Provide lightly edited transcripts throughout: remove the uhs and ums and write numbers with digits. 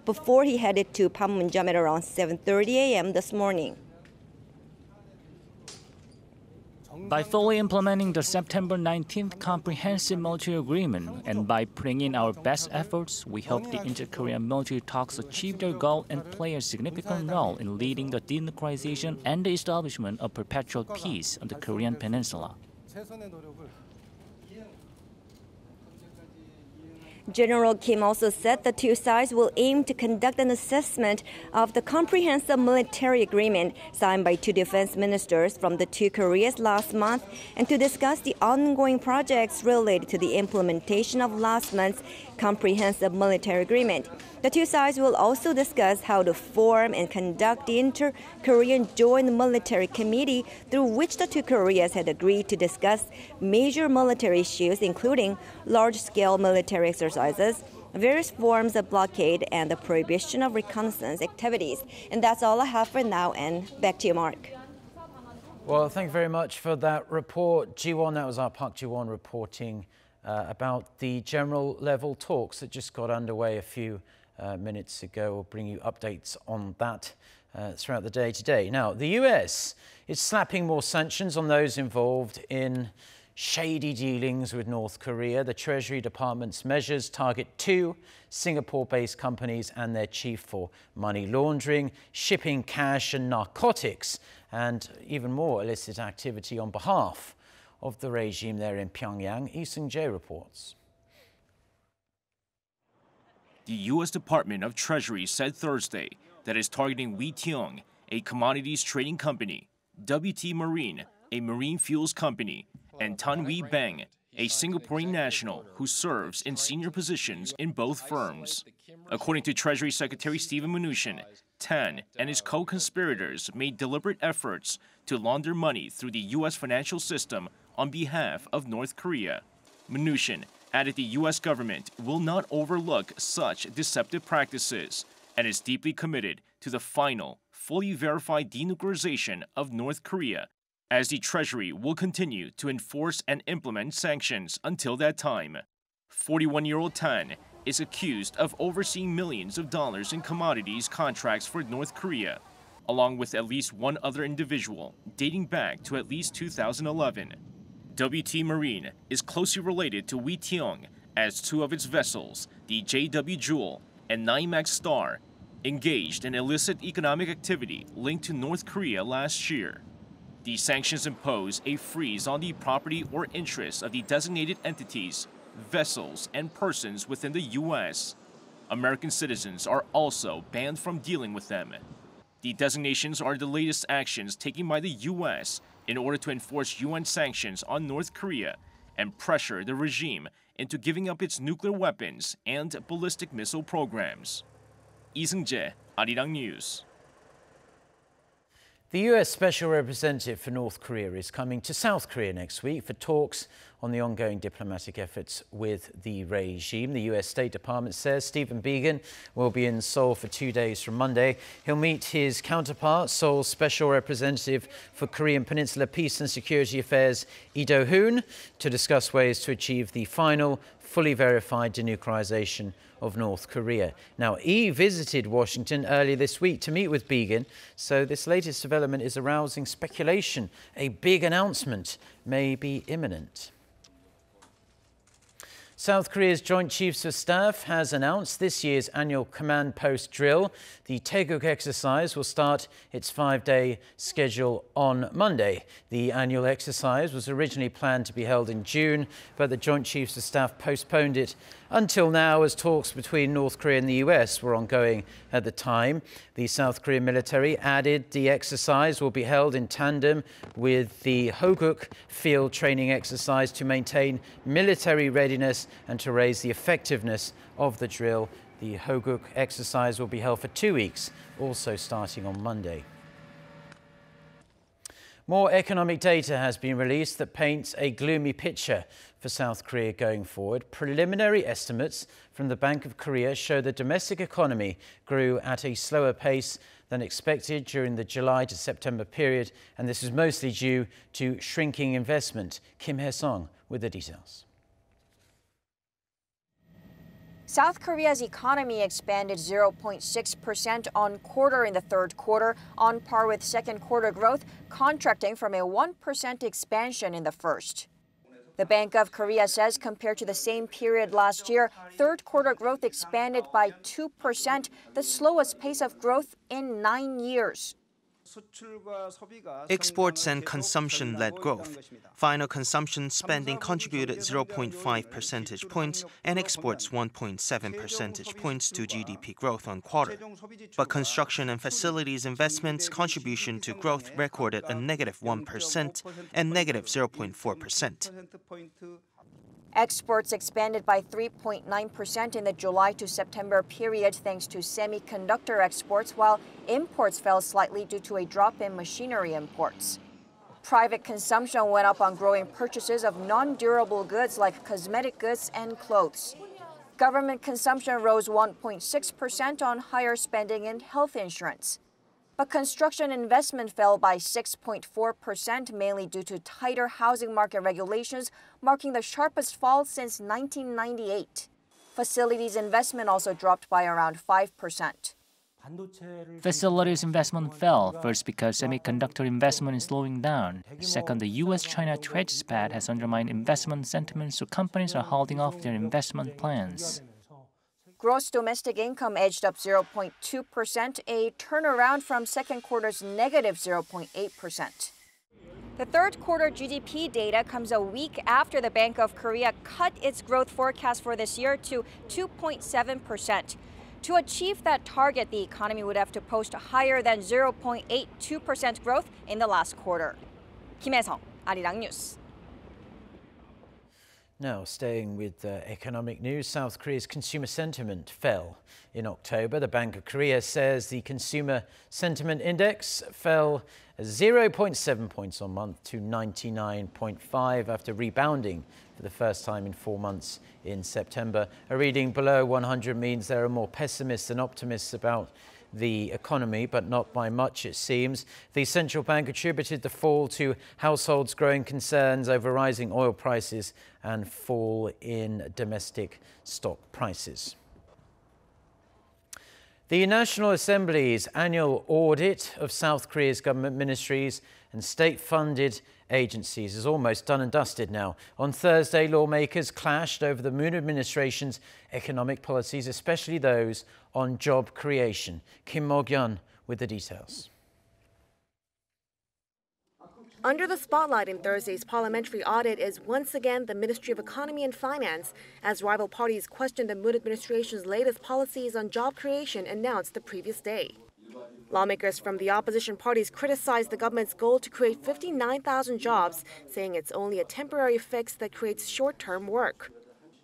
before he headed to Panmunjeom at around 7:30 a.m. this morning. By fully implementing the September 19th Comprehensive Military Agreement and by putting in our best efforts, we hope the inter-Korean military talks achieve their goal and play a significant role in leading the denuclearization and the establishment of perpetual peace on the Korean Peninsula. General Kim also said the two sides will aim to conduct an assessment of the comprehensive military agreement signed by two defense ministers from the two Koreas last month and to discuss the ongoing projects related to the implementation of last month's comprehensive military agreement. The two sides will also discuss how to form and conduct the Inter-Korean Joint Military Committee through which the two Koreas had agreed to discuss major military issues including large-scale military exercises, various forms of blockade, and the prohibition of reconnaissance activities. And that's all I have for now, and back to you, Mark. Well, thank you very much for that report. Ji-won, that was our Park Ji-won reporting about the general level talks that just got underway a few minutes ago. We'll bring you updates on that throughout the day today. Now, the US is slapping more sanctions on those involved in shady dealings with North Korea. The Treasury Department's measures target two Singapore-based companies and their chief for money laundering, shipping cash and narcotics, and even more illicit activity on behalf of the regime there in Pyongyang. Lee Seung-jae reports. The U.S. Department of Treasury said Thursday that it's targeting Wheationg, a commodities trading company, WT Marine, a marine fuels company, and Tan Wee Bang, a Singaporean national who serves in senior positions in both firms. According to Treasury Secretary Steven Mnuchin, Tan and his co-conspirators made deliberate efforts to launder money through the U.S. financial system on behalf of North Korea. Mnuchin added the U.S. government will not overlook such deceptive practices and is deeply committed to the final, fully verified denuclearization of North Korea, as the Treasury will continue to enforce and implement sanctions until that time. 41-year-old Tan is accused of overseeing millions of dollars in commodities contracts for North Korea, along with at least one other individual dating back to at least 2011. WT Marine is closely related to Wheationg as two of its vessels, the JW Jewel and NYMEX Star, engaged in illicit economic activity linked to North Korea last year. The sanctions impose a freeze on the property or interests of the designated entities, vessels, and persons within the U.S. American citizens are also banned from dealing with them. The designations are the latest actions taken by the U.S. in order to enforce UN sanctions on North Korea and pressure the regime into giving up its nuclear weapons and ballistic missile programs. Lee Seung-jae, Arirang News. The US Special Representative for North Korea is coming to South Korea next week for talks on the ongoing diplomatic efforts with the regime. The US State Department says Stephen Biegun will be in Seoul for 2 days from Monday. He'll meet his counterpart, Seoul's Special Representative for Korean Peninsula Peace and Security Affairs, Lee Do-hoon, to discuss ways to achieve the final, fully verified denuclearization of North Korea. Now, Lee visited Washington earlier this week to meet with Biegun, so this latest development is arousing speculation. A big announcement may be imminent. South Korea's Joint Chiefs of Staff has announced this year's annual command post drill. The Taeguk Exercise will start its 5-day schedule on Monday. The annual exercise was originally planned to be held in June, but the Joint Chiefs of Staff postponed it until now as talks between North Korea and the US were ongoing at the time. The South Korean military added the exercise will be held in tandem with the Taeguk field training exercise to maintain military readiness and to raise the effectiveness of the drill. The Taeguk exercise will be held for 2 weeks, also starting on Monday. More economic data has been released that paints a gloomy picture for South Korea going forward. Preliminary estimates from the Bank of Korea show the domestic economy grew at a slower pace than expected during the July to September period, and this is mostly due to shrinking investment. Kim Hae-sung with the details. South Korea's economy expanded 0.6% on quarter in the third quarter, on par with second quarter growth, contracting from a 1% expansion in the first. The Bank of Korea says compared to the same period last year, third quarter growth expanded by 2%, the slowest pace of growth in 9 years. Exports and consumption led growth. Final consumption spending contributed 0.5 percentage points and exports 1.7 percentage points to GDP growth on quarter. But construction and facilities investments contribution to growth recorded a negative 1% and negative 0.4%. Exports expanded by 3.9% in the July to September period thanks to semiconductor exports, while imports fell slightly due to a drop in machinery imports. Private consumption went up on growing purchases of non-durable goods like cosmetic goods and clothes. Government consumption rose 1.6% on higher spending in health insurance. But construction investment fell by 6.4%, mainly due to tighter housing market regulations, marking the sharpest fall since 1998. Facilities investment also dropped by around 5%. Facilities investment fell, first because semiconductor investment is slowing down. Second, the U.S.-China trade spat has undermined investment sentiment, so companies are holding off their investment plans. Gross domestic income edged up 0.2%, a turnaround from second quarter's negative 0.8%. The third quarter GDP data comes a week after the Bank of Korea cut its growth forecast for this year to 2.7%. To achieve that target, the economy would have to post higher than 0.82% growth in the last quarter. Kim Hae-sung, Arirang News. Now, staying with economic news, South Korea's consumer sentiment fell in October. The Bank of Korea says the consumer sentiment index fell 0.7 points on month to 99.5 after rebounding for the first time in 4 months in September. A reading below 100 means there are more pessimists than optimists about the economy, but not by much, it seems. The central bank attributed the fall to households' growing concerns over rising oil prices and fall in domestic stock prices. The National Assembly's annual audit of South Korea's government ministries and state-funded agencies is almost done and dusted now. On Thursday, lawmakers clashed over the Moon administration's economic policies, especially those on job creation. Kim Mo-gyun with the details. Under the spotlight in Thursday's parliamentary audit is once again the Ministry of Economy and Finance, as rival parties questioned the Moon administration's latest policies on job creation announced the previous day. Lawmakers from the opposition parties criticized the government's goal to create 59,000 jobs, saying it's only a temporary fix that creates short-term work.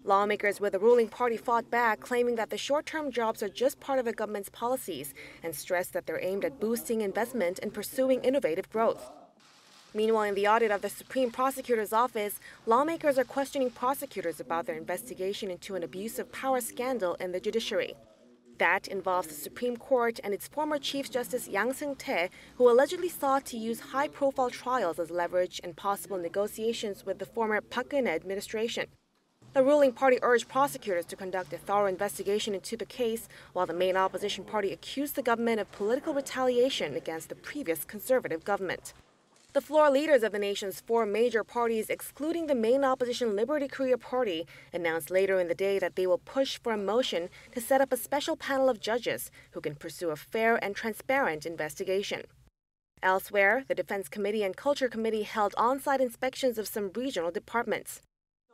Lawmakers with the ruling party fought back, claiming that the short-term jobs are just part of the government's policies, and stressed that they're aimed at boosting investment and pursuing innovative growth. Meanwhile, in the audit of the Supreme Prosecutor's Office, lawmakers are questioning prosecutors about their investigation into an abuse of power scandal in the judiciary. That involves the Supreme Court and its former Chief Justice Yang Seung-tae, who allegedly sought to use high-profile trials as leverage in possible negotiations with the former Park Geun-hye administration. The ruling party urged prosecutors to conduct a thorough investigation into the case, while the main opposition party accused the government of political retaliation against the previous conservative government. The floor leaders of the nation's 4 major parties, excluding the main opposition Liberty Korea Party, announced later in the day that they will push for a motion to set up a special panel of judges who can pursue a fair and transparent investigation. Elsewhere, the Defense Committee and Culture Committee held on-site inspections of some regional departments.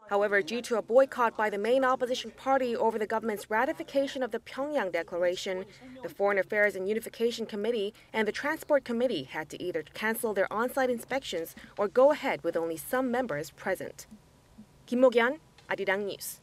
However, due to a boycott by the main opposition party over the government's ratification of the Pyongyang Declaration, the Foreign Affairs and Unification Committee and the Transport Committee had to either cancel their on-site inspections or go ahead with only some members present. Kim Mo-gyun, Arirang News.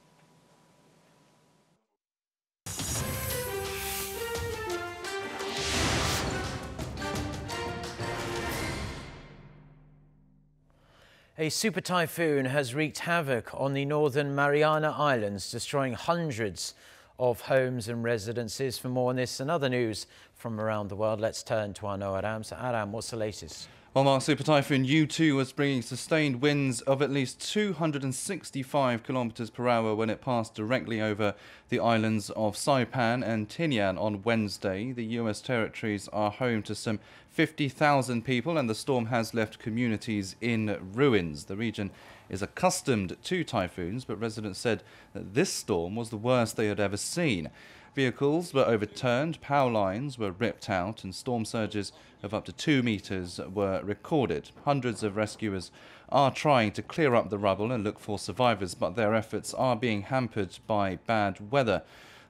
A super typhoon has wreaked havoc on the Northern Mariana Islands, destroying hundreds of homes and residences. For more on this and other news from around the world, let's turn to our Arirang. So Arirang, what's the latest? Well, Mark, Super Typhoon Yutu was bringing sustained winds of at least 265 kilometres per hour when it passed directly over the islands of Saipan and Tinian on Wednesday. The US territories are home to some 50,000 people, and the storm has left communities in ruins. The region is accustomed to typhoons, but residents said that this storm was the worst they had ever seen. Vehicles were overturned, power lines were ripped out, and storm surges of up to 2 meters were recorded. Hundreds of rescuers are trying to clear up the rubble and look for survivors, but their efforts are being hampered by bad weather.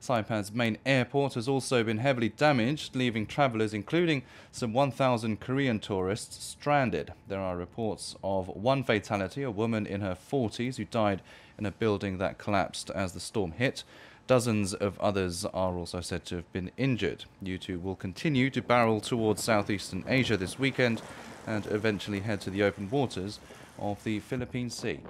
Saipan's main airport has also been heavily damaged, leaving travellers, including some 1,000 Korean tourists, stranded. There are reports of one fatality, a woman in her 40s who died in a building that collapsed as the storm hit. Dozens of others are also said to have been injured. Yutu will continue to barrel towards southeastern Asia this weekend and eventually head to the open waters of the Philippine Sea.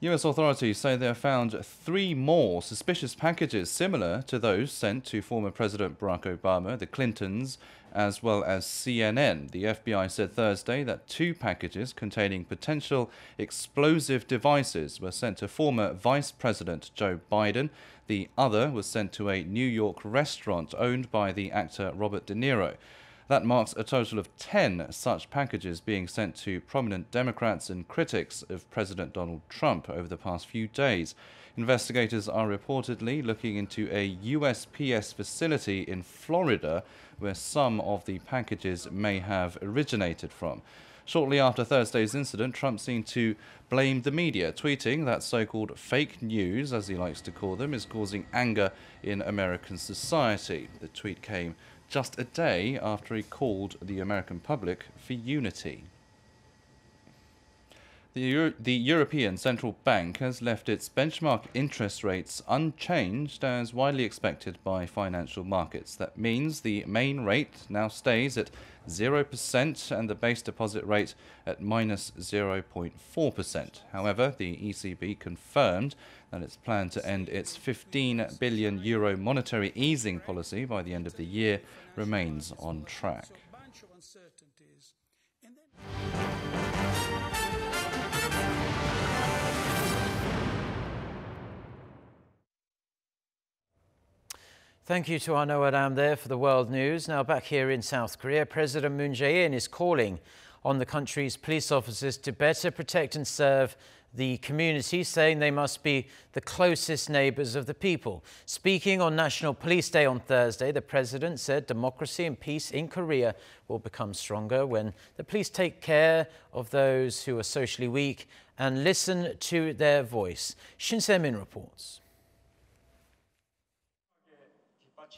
US authorities say they have found 3 more suspicious packages similar to those sent to former President Barack Obama, the Clintons, as well as CNN. The FBI said Thursday that 2 packages containing potential explosive devices were sent to former Vice President Joe Biden. The other was sent to a New York restaurant owned by the actor Robert De Niro. That marks a total of 10 such packages being sent to prominent Democrats and critics of President Donald Trump over the past few days. Investigators are reportedly looking into a USPS facility in Florida where some of the packages may have originated from. Shortly after Thursday's incident, Trump seemed to blame the media, tweeting that so-called fake news, as he likes to call them, is causing anger in American society. The tweet came just a day after he called the American public for unity. The European Central Bank has left its benchmark interest rates unchanged as widely expected by financial markets. That means the main rate now stays at 0% and the base deposit rate at minus 0.4%. However, the ECB confirmed that its plan to end its €15 billion monetary easing policy by the end of the year remains on track. Thank you to Arnaud Adam there for the world news. Now back here in South Korea, President Jaein is calling on the country's police officers to better protect and serve the community, saying they must be the closest neighbours of the people. Speaking on National Police Day on Thursday, the president said democracy and peace in Korea will become stronger when the police take care of those who are socially weak and listen to their voice. Shin Se-min reports.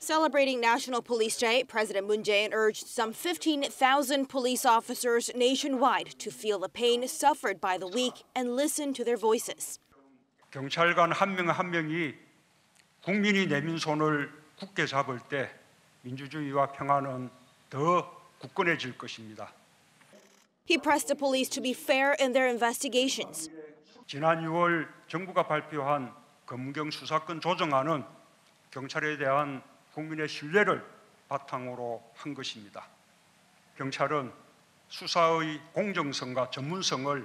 Celebrating National Police Day, President Moon Jae-in urged some 15,000 police officers nationwide to feel the pain suffered by the weak and listen to their voices. 경찰관 한 명 한 명이 국민이 내민 손을 굳게 잡을 때 민주주의와 평화는 더 굳건해질 것입니다. He pressed the police to be fair in their investigations. 지난 6월 정부가 발표한 검경 수사권 조정안은 경찰에 대한 국민의 신뢰를 바탕으로 한 것입니다. 경찰은 수사의 공정성과 전문성을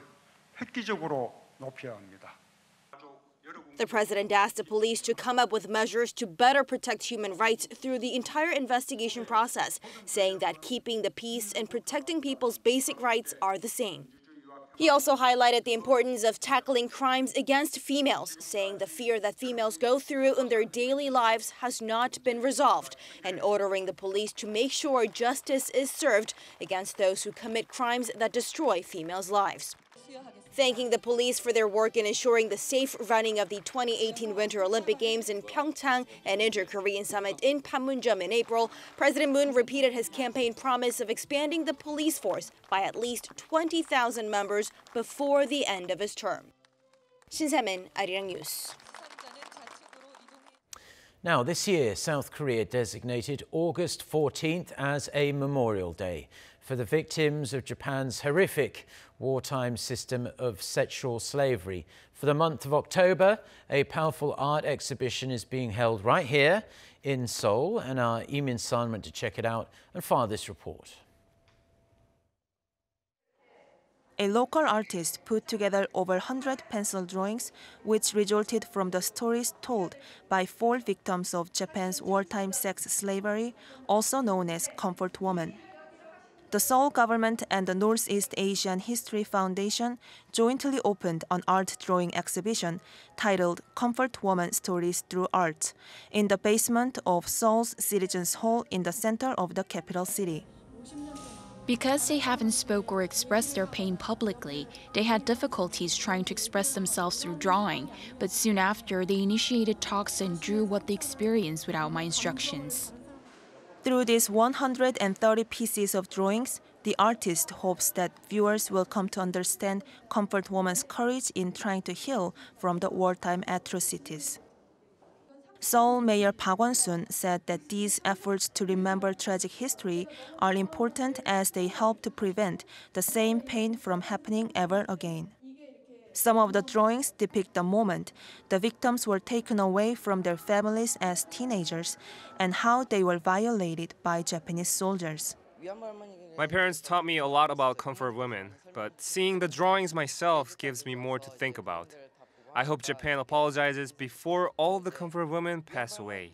획기적으로 높여야 합니다. The president asked the police to come up with measures to better protect human rights through the entire investigation process, saying that keeping the peace and protecting people's basic rights are the same. He also highlighted the importance of tackling crimes against females, saying the fear that females go through in their daily lives has not been resolved, and ordering the police to make sure justice is served against those who commit crimes that destroy females' lives. Thanking the police for their work in ensuring the safe running of the 2018 Winter Olympic Games in Pyeongchang and Inter-Korean Summit in Panmunjeom in April, President Moon repeated his campaign promise of expanding the police force by at least 20,000 members before the end of his term. Shin Se-min, Arirang News. Now, this year, South Korea designated August 14th as a Memorial Day for the victims of Japan's horrific wartime system of sexual slavery. For the month of October, a powerful art exhibition is being held right here in Seoul, and our Lee Min-sun went to check it out and file this report. A local artist put together over 100 pencil drawings, which resulted from the stories told by 4 victims of Japan's wartime sex slavery, also known as comfort women. The Seoul government and the Northeast Asian History Foundation jointly opened an art drawing exhibition titled Comfort Woman Stories Through Art in the basement of Seoul's Citizens Hall in the center of the capital city. Because they haven't spoke or expressed their pain publicly, they had difficulties trying to express themselves through drawing, but soon after they initiated talks and drew what they experienced without my instructions. Through these 130 pieces of drawings, the artist hopes that viewers will come to understand comfort woman's courage in trying to heal from the wartime atrocities. Seoul Mayor Park Won-soon said that these efforts to remember tragic history are important as they help to prevent the same pain from happening ever again. Some of the drawings depict the moment the victims were taken away from their families as teenagers and how they were violated by Japanese soldiers. My parents taught me a lot about comfort women, but seeing the drawings myself gives me more to think about. I hope Japan apologizes before all the comfort women pass away.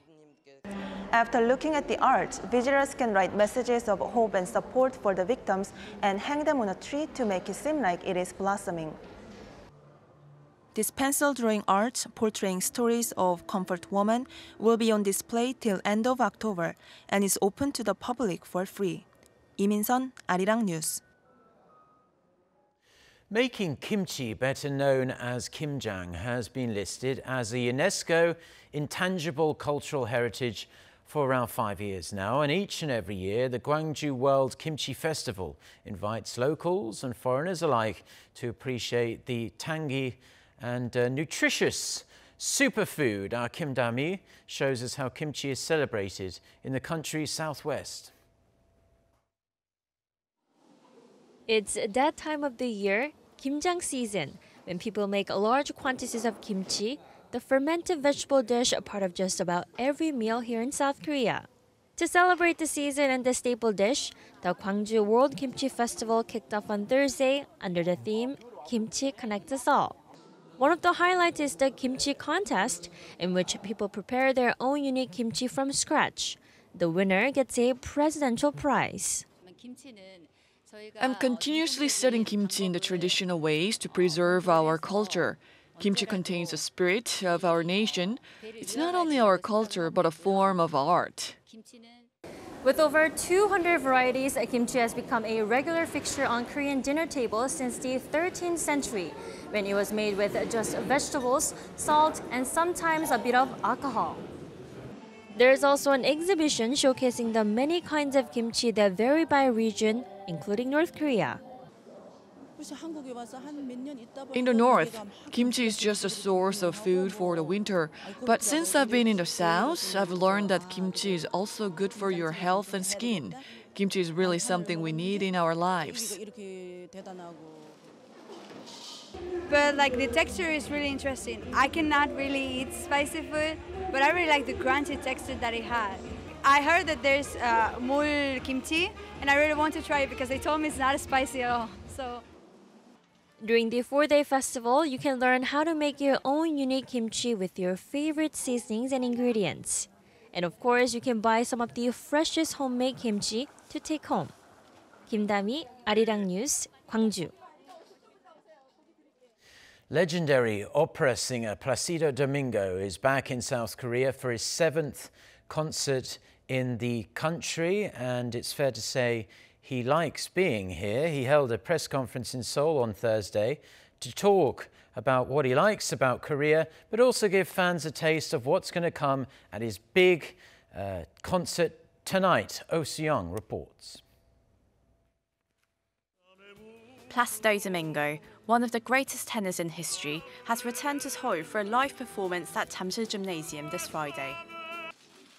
After looking at the art, visitors can write messages of hope and support for the victims and hang them on a tree to make it seem like it is blossoming. This pencil drawing art portraying stories of comfort women will be on display till end of October and is open to the public for free. Lee Min-sun, Arirang News. Making kimchi, better known as kimjang, has been listed as a UNESCO intangible cultural heritage for around 5 years now, and each and every year the Gwangju World Kimchi Festival invites locals and foreigners alike to appreciate the tangy and nutritious superfood. Our Kim Da-mi shows us how kimchi is celebrated in the country's southwest. It's that time of the year, kimjang season, when people make large quantities of kimchi, the fermented vegetable dish a part of just about every meal here in South Korea. To celebrate the season and the staple dish, the Gwangju World Kimchi Festival kicked off on Thursday under the theme Kimchi Connects Us All. One of the highlights is the kimchi contest, in which people prepare their own unique kimchi from scratch. The winner gets a presidential prize. I'm continuously studying kimchi in the traditional ways to preserve our culture. Kimchi contains the spirit of our nation. It's not only our culture, but a form of art. With over 200 varieties, kimchi has become a regular fixture on Korean dinner tables since the 13th century, when it was made with just vegetables, salt, and sometimes a bit of alcohol. There is also an exhibition showcasing the many kinds of kimchi that vary by region, including North Korea. In the north, kimchi is just a source of food for the winter. But since I've been in the south, I've learned that kimchi is also good for your health and skin. Kimchi is really something we need in our lives. But the texture is really interesting. I cannot really eat spicy food, but I really like the crunchy texture that it had. I heard that there's mul kimchi, and I really want to try it because they told me it's not spicy at all. During the 4-day festival, you can learn how to make your own unique kimchi with your favorite seasonings and ingredients. And of course, you can buy some of the freshest homemade kimchi to take home. Kim Da-mi, Arirang News, Gwangju. Legendary opera singer Placido Domingo is back in South Korea for his 7th concert in the country, and it's fair to say he likes being here. He held a press conference in Seoul on Thursday to talk about what he likes about Korea, but also give fans a taste of what's going to come at his big concert tonight. Oh Soo-young reports. Placido Domingo, one of the greatest tenors in history, has returned to Seoul for a live performance at Panmunjeom Gymnasium this Friday.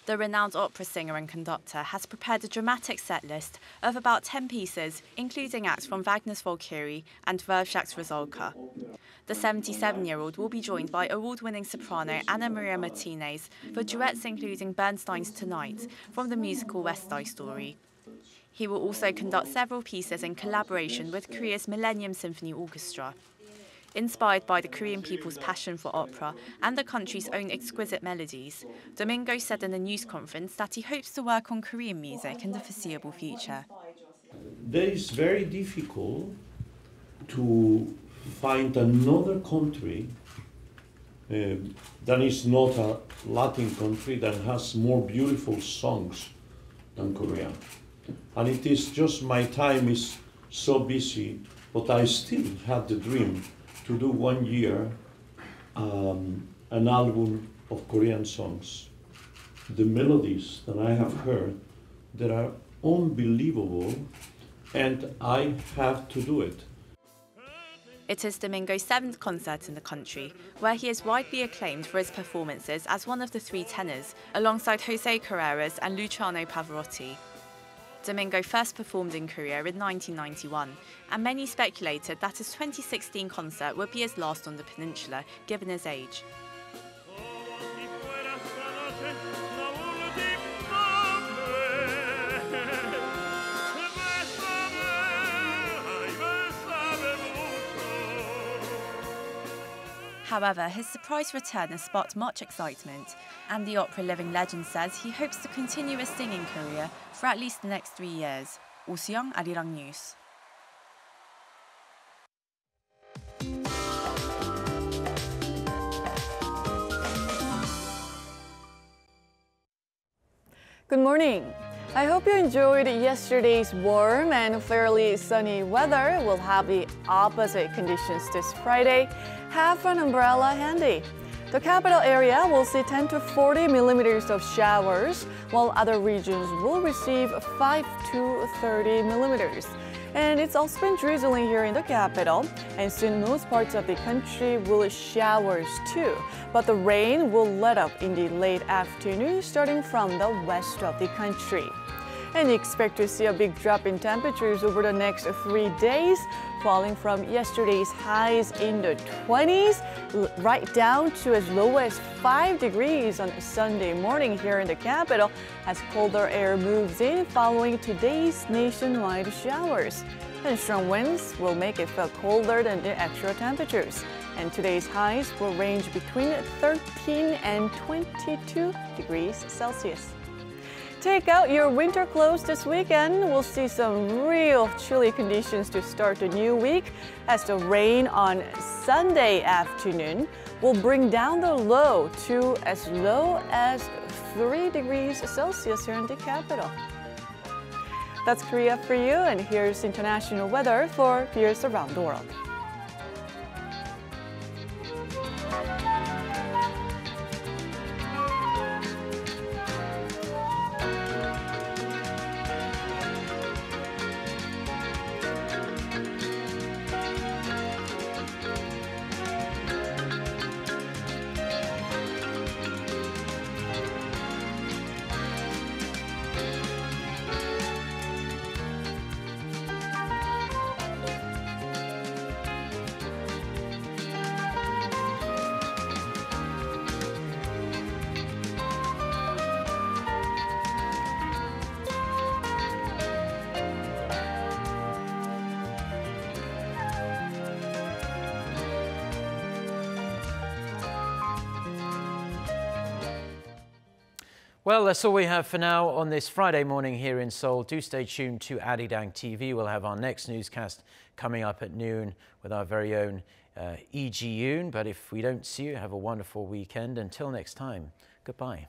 The renowned opera singer and conductor has prepared a dramatic set list of about 10 pieces, including acts from Wagner's Valkyrie and Dvorak's Rusalka. The 77-year-old will be joined by award-winning soprano Anna Maria Martinez for duets including Bernstein's Tonight from the musical West Side Story. He will also conduct several pieces in collaboration with Korea's Millennium Symphony Orchestra. Inspired by the Korean people's passion for opera and the country's own exquisite melodies, Domingo said in a news conference that he hopes to work on Korean music in the foreseeable future. It is very difficult to find another country that is not a Latin country that has more beautiful songs than Korea. And it is just my time is so busy, but I still have the dream to do 1 year an album of Korean songs. The melodies that I have heard that are unbelievable, and I have to do it. It is Domingo's 7th concert in the country, where he is widely acclaimed for his performances as one of the 3 tenors, alongside Jose Carreras and Luciano Pavarotti. Domingo first performed in Korea in 1991, and many speculated that his 2016 concert would be his last on the peninsula, given his age. However, his surprise return has sparked much excitement, and the opera living legend says he hopes to continue his singing career for at least the next 3 years. Oh Soo-young, Arirang News. Good morning. I hope you enjoyed yesterday's warm and fairly sunny weather. We'll have the opposite conditions this Friday. Have an umbrella handy. The capital area will see 10 to 40 millimeters of showers, while other regions will receive 5 to 30 millimeters. And it's also been drizzling here in the capital, and soon most parts of the country will showers too. But the rain will let up in the late afternoon, starting from the west of the country. And you expect to see a big drop in temperatures over the next 3 days, falling from yesterday's highs in the 20s, right down to as low as 5 degrees on Sunday morning here in the capital, as colder air moves in following today's nationwide showers. And strong winds will make it feel colder than the actual temperatures. And today's highs will range between 13 and 22 degrees Celsius. Take out your winter clothes this weekend. We'll see some real chilly conditions to start the new week, as the rain on Sunday afternoon will bring down the low to as low as 3 degrees Celsius here in the capital. That's Korea for you, and here's international weather for viewers around the world. Well, that's all we have for now on this Friday morning here in Seoul. Do stay tuned to Arirang TV. We'll have our next newscast coming up at noon with our very own Lee Ji-yoon. But if we don't see you, have a wonderful weekend. Until next time, goodbye.